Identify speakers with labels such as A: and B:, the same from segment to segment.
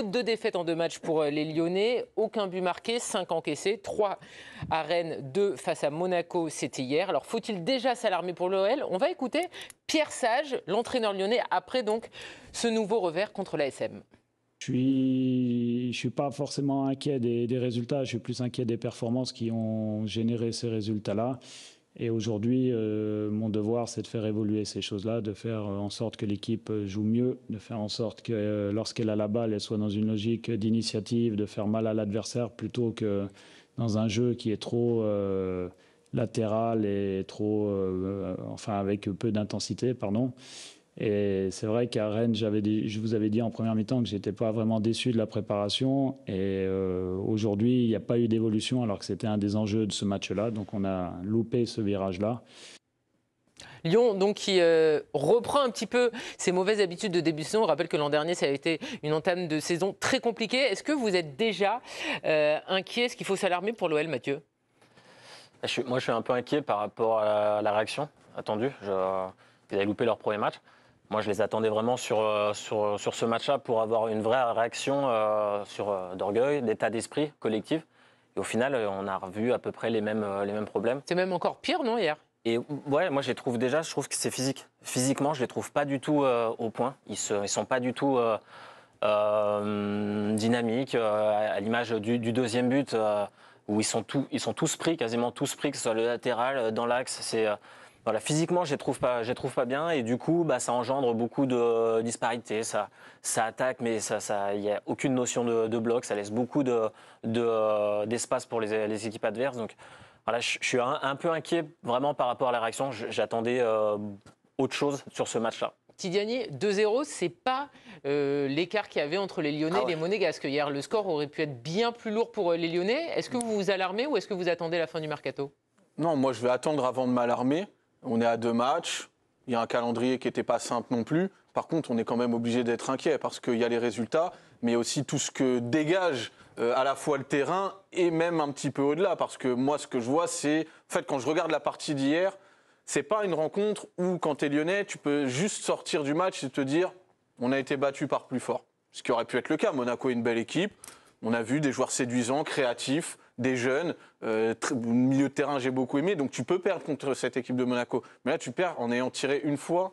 A: 2 défaites en 2 matchs pour les Lyonnais, aucun but marqué, 5 encaissés, 3 à Rennes, 2 face à Monaco, c'était hier. Alors faut-il déjà s'alarmer pour l'OL? On va écouter Pierre Sage, l'entraîneur lyonnais, après donc ce nouveau revers contre l'ASM.
B: Je suis pas forcément inquiet des résultats, je suis plus inquiet des performances qui ont généré ces résultats-là. Et aujourd'hui, mon devoir, c'est de faire évoluer ces choses-là, de faire en sorte que l'équipe joue mieux, de faire en sorte que lorsqu'elle a la balle, elle soit dans une logique d'initiative, de faire mal à l'adversaire plutôt que dans un jeu qui est trop latéral et trop, enfin avec peu d'intensité, pardon. Et c'est vrai qu'à Rennes, je vous avais dit en première mi-temps que j'étais pas vraiment déçu de la préparation. Et aujourd'hui, il n'y a pas eu d'évolution alors que c'était un des enjeux de ce match-là. Donc on a loupé ce virage-là.
A: Lyon, donc, qui reprend un petit peu ses mauvaises habitudes de début de saison. On rappelle que l'an dernier, ça a été une entame de saison très compliquée. Est-ce que vous êtes déjà inquiet? Est-ce qu'il faut s'alarmer pour l'OL, Mathieu?
C: Moi, je suis un peu inquiet par rapport à la réaction attendue. Ils avaient loupé leur premier match. Moi, je les attendais vraiment sur ce match-là pour avoir une vraie réaction d'orgueil, d'état d'esprit collectif. Et au final, on a revu à peu près les mêmes problèmes.
A: C'est même encore pire, non, hier?
C: Et ouais, moi, je trouve que c'est physique. Physiquement, je les trouve pas du tout au point. Ils sont pas du tout dynamiques. À l'image du deuxième but, où ils sont tous pris, quasiment tous pris, que ce soit le latéral, dans l'axe. Voilà, physiquement, je les trouve pas bien, et du coup, ça engendre beaucoup de disparités. Ça attaque, mais il y a aucune notion de bloc. Ça laisse beaucoup d'espace pour les équipes adverses. Donc, voilà, je suis un peu inquiet vraiment par rapport à la réaction. J'attendais autre chose sur ce match-là.
A: Tidiane, 2-0, c'est pas l'écart qu'il y avait entre les Lyonnais et les Monégasques. Hier, le score aurait pu être bien plus lourd pour les Lyonnais. Est-ce que vous vous alarmez ou est-ce que vous attendez la fin du mercato?
D: Non, moi je vais attendre avant de m'alarmer. On est à 2 matchs, il y a un calendrier qui n'était pas simple non plus. Par contre, on est quand même obligé d'être inquiet parce qu'il y a les résultats, mais il y a aussi tout ce que dégage à la fois le terrain et même un petit peu au-delà. Parce que moi, ce que je vois, c'est, en fait, quand je regarde la partie d'hier, c'est pas une rencontre où, quand tu es lyonnais, tu peux juste sortir du match et te dire on a été battu par plus fort. Ce qui aurait pu être le cas. Monaco est une belle équipe. On a vu des joueurs séduisants, créatifs, des jeunes. Milieu de terrain, j'ai beaucoup aimé. Donc tu peux perdre contre cette équipe de Monaco. Mais là, tu perds en ayant tiré une fois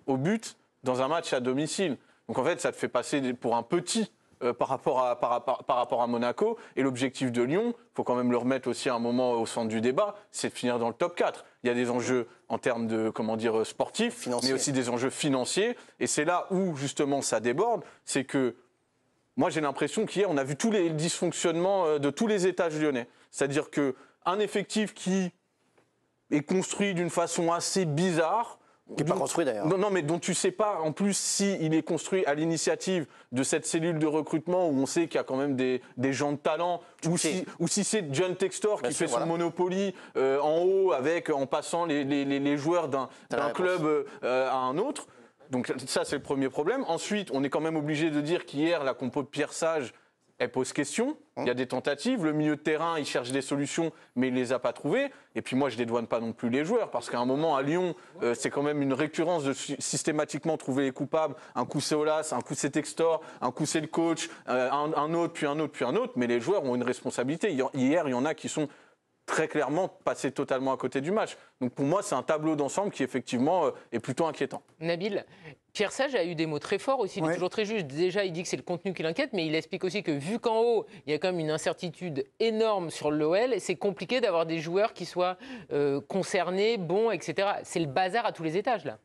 D: au but dans un match à domicile. Donc en fait, ça te fait passer pour un petit par rapport à Monaco. Et l'objectif de Lyon, il faut quand même le remettre aussi à un moment au centre du débat, c'est de finir dans le top 4. Il y a des enjeux en termes de, sportifs, mais aussi des enjeux financiers. Et c'est là où, justement, ça déborde. C'est que moi, j'ai l'impression qu'hier, on a vu tous les dysfonctionnements de tous les étages lyonnais. C'est-à-dire qu'un effectif qui est construit d'une façon assez bizarre.
E: Qui n'est pas construit d'ailleurs.
D: Non, mais dont tu ne sais pas, en plus, s'il est construit à l'initiative de cette cellule de recrutement où on sait qu'il y a quand même des gens de talent, ou si c'est John Textor qui fait son Monopoly en haut, en passant les joueurs d'un club à un autre. Donc ça, c'est le premier problème. Ensuite, on est quand même obligé de dire qu'hier, la compo de Pierre Sage, elle pose question. Il y a des tentatives. Le milieu de terrain, il cherche des solutions, mais il ne les a pas trouvées. Et puis moi, je ne dédouane pas non plus les joueurs, parce qu'à un moment, à Lyon, c'est quand même une récurrence de systématiquement trouver les coupables. Un coup, c'est Aulas, un coup, c'est Textor, un coup, c'est le coach, un autre, puis un autre, puis un autre. Mais les joueurs ont une responsabilité. Hier, il y en a qui sont très clairement passés totalement à côté du match. Donc pour moi, c'est un tableau d'ensemble qui, effectivement, est plutôt inquiétant.
A: Nabil, Pierre Sage a eu des mots très forts aussi, il est toujours très juste. Déjà, il dit que c'est le contenu qui l'inquiète, mais il explique aussi que vu qu'en haut, il y a quand même une incertitude énorme sur l'OL, c'est compliqué d'avoir des joueurs qui soient concernés, bons, etc. C'est le bazar à tous les étages, là.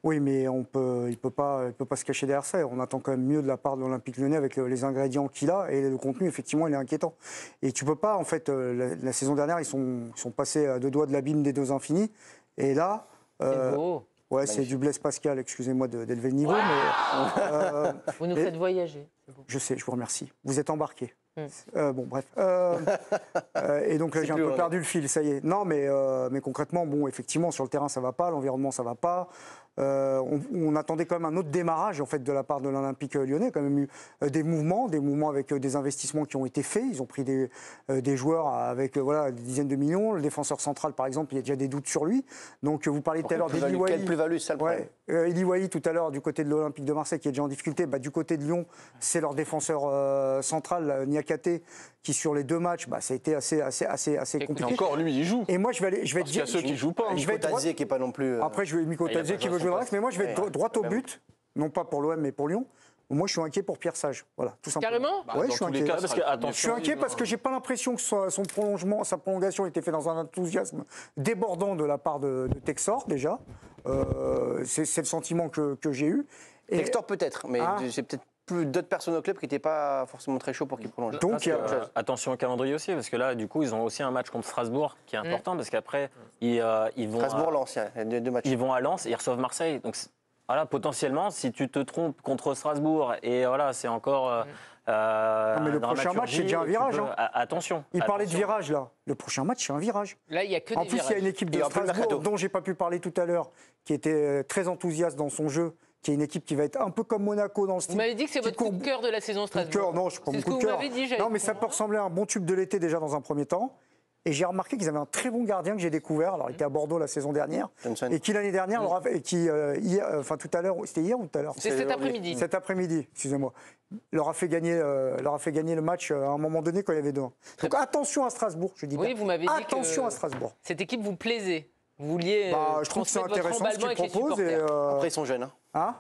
F: Oui, mais il ne peut pas se cacher derrière ça. On attend quand même mieux de la part de l'Olympique Lyonnais avec les ingrédients qu'il a. Et le contenu, effectivement, il est inquiétant. Et tu ne peux pas, en fait, la saison dernière, ils sont passés à 2 doigts de l'abîme des 2 infinis. Et là...
A: c'est beau.
F: Ouais, c'est du Blaise Pascal, excusez-moi d'élever le niveau. Mais,
A: vous nous faites voyager.
F: Je sais, je vous remercie. Vous êtes embarqués. Bon, bref. Et donc là, j'ai un peu perdu le fil, ça y est. Non, mais concrètement, bon, effectivement, sur le terrain, ça ne va pas, l'environnement, ça ne va pas. On attendait quand même un autre démarrage en fait de la part de l'Olympique lyonnais. Quand même eu des mouvements avec des investissements qui ont été faits. Ils ont pris des joueurs avec des dizaines de millions. Le défenseur central, par exemple, il y a déjà des doutes sur lui. Donc vous parliez tout à l'heure d'Eli Wahi.
E: Quelle plus-value, c'est ça le problème.
F: Eli Wahi tout à l'heure du côté de l'Olympique de Marseille qui est déjà en difficulté. Du côté de Lyon, c'est leur défenseur central, Niakate, qui sur les 2 matchs, ça a été assez compliqué.
D: Et encore, lui, il joue.
F: Et moi, je vais
D: Parce qu'il y a ceux qui jouent pas.
F: Je vais être
E: Tazier qui n'est pas non plus.
F: Après, je vais Miko Tazier qui veut jouer dans l'axe, mais moi, je vais être droit au but, non pas pour l'OM, mais pour Lyon. Moi, je suis inquiet pour Pierre Sage. Voilà, tout simplement.
A: Carrément
F: Oui, je suis inquiet.
C: Parce que,
F: Je suis inquiet parce que j'ai pas l'impression que sa prolongation était faite dans un enthousiasme débordant de la part de Textor, déjà. C'est le sentiment que j'ai eu. Et
E: Textor peut-être, mais j'ai peut-être plus d'autres personnes au club qui n'étaient pas forcément très chauds pour qu'il prolonge.
F: Donc,
C: attention au calendrier aussi, parce que là, du coup, ils ont aussi un match contre Strasbourg qui est important, parce qu'après, ils vont.
E: Strasbourg-Lens, il y a 2 matchs.
C: Ils vont à Lens et ils reçoivent Marseille. Donc, voilà, potentiellement, si tu te trompes contre Strasbourg, et voilà, c'est encore.
F: mais le prochain match, c'est déjà un virage.
C: Attention.
F: Il parlait de virage, là. Le prochain match, c'est un virage.
A: Là, il n'y a que des
F: En plus, il y a une équipe de Strasbourg dont j'ai pas pu parler tout à l'heure, qui était très enthousiaste dans son jeu, qui est une équipe qui va être un peu comme Monaco dans le style.
A: Vous m'avez dit que c'est votre coup de cœur de la saison Strasbourg.
F: Coup de cœur, non, je ne suis pas mon coup de cœur. Non, mais ça peut ressembler à un bon tube de l'été déjà dans un premier temps. Et j'ai remarqué qu'ils avaient un très bon gardien que j'ai découvert. Alors, il était à Bordeaux la saison dernière.
E: Johnson.
F: Et qui l'année dernière, tout à l'heure, c'était hier ou tout à l'heure?
A: C'est cet après-midi.
F: Cet après-midi, excusez-moi. Leur a fait gagner le match à un moment donné quand il y avait 2-1. Donc attention à Strasbourg, je dis bien.
A: Oui, vous m'avez dit
F: attention à Strasbourg.
A: Cette équipe vous plaisait. Vous vouliez
F: je trouve que c'est
A: transmettre votre
F: intéressant ce
A: emballement
F: qu'ils
A: avec les
F: proposent.
A: supporters.
E: Après, ils sont jeunes.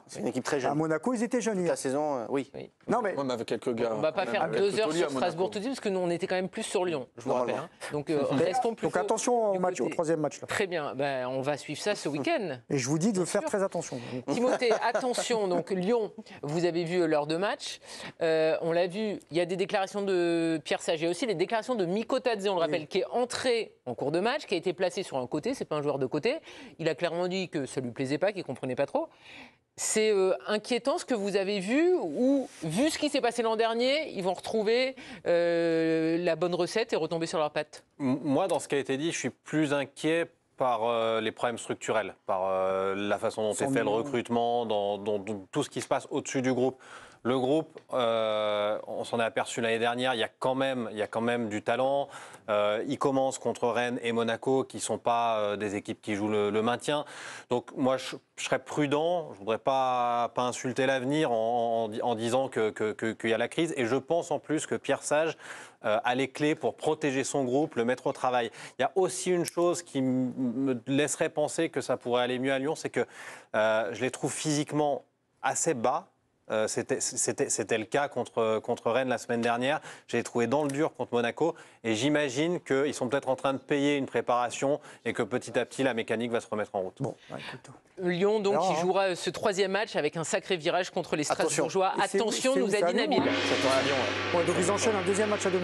E: C'est une équipe très jeune.
F: À Monaco, ils étaient jeunes.
E: La saison, oui.
F: Non, mais
D: On avait quelques gars.
A: On ne va pas faire 2 heures sur Strasbourg tout de suite, parce que nous, on était quand même plus sur Lyon, je vous rappelle. Donc, restons plus.
F: Donc attention au 3e match. Là.
A: Très bien, on va suivre ça ce week-end.
F: Et je vous dis de faire très attention.
A: Timothée, attention, donc Lyon, vous avez vu leurs 2 matchs. On l'a vu, il y a des déclarations de Pierre Sage et aussi les déclarations de Miko Tazier, on le rappelle, qui est entré en cours de match, qui a été placé sur un côté, c'est pas un joueur de côté. Il a clairement dit que ça lui plaisait pas, qu'il comprenait pas trop. C'est inquiétant ce que vous avez vu, ou vu ce qui s'est passé l'an dernier, ils vont retrouver la bonne recette et retomber sur leurs pattes?
G: Moi, dans ce qui a été dit, je suis plus inquiet par les problèmes structurels, par la façon dont est fait le recrutement, dans tout ce qui se passe au-dessus du groupe. Le groupe, on s'en est aperçu l'année dernière, il y a quand même du talent. Il commence contre Rennes et Monaco, qui ne sont pas des équipes qui jouent le maintien. Donc moi, je serais prudent, je ne voudrais pas insulter l'avenir en disant qu'il y a la crise. Et je pense en plus que Pierre Sage a les clés pour protéger son groupe, le mettre au travail. Il y a aussi une chose qui me laisserait penser que ça pourrait aller mieux à Lyon, c'est que je les trouve physiquement assez bas. C'était le cas contre Rennes la semaine dernière. J'ai trouvé dans le dur contre Monaco et j'imagine qu'ils sont peut-être en train de payer une préparation et que petit à petit la mécanique va se remettre en route.
F: Bon,
A: Lyon donc qui jouera ce 3e match avec un sacré virage contre les Strasbourgeois. Attention, nous a dit Nabil.
F: Donc ils enchaînent un 2e match à domicile.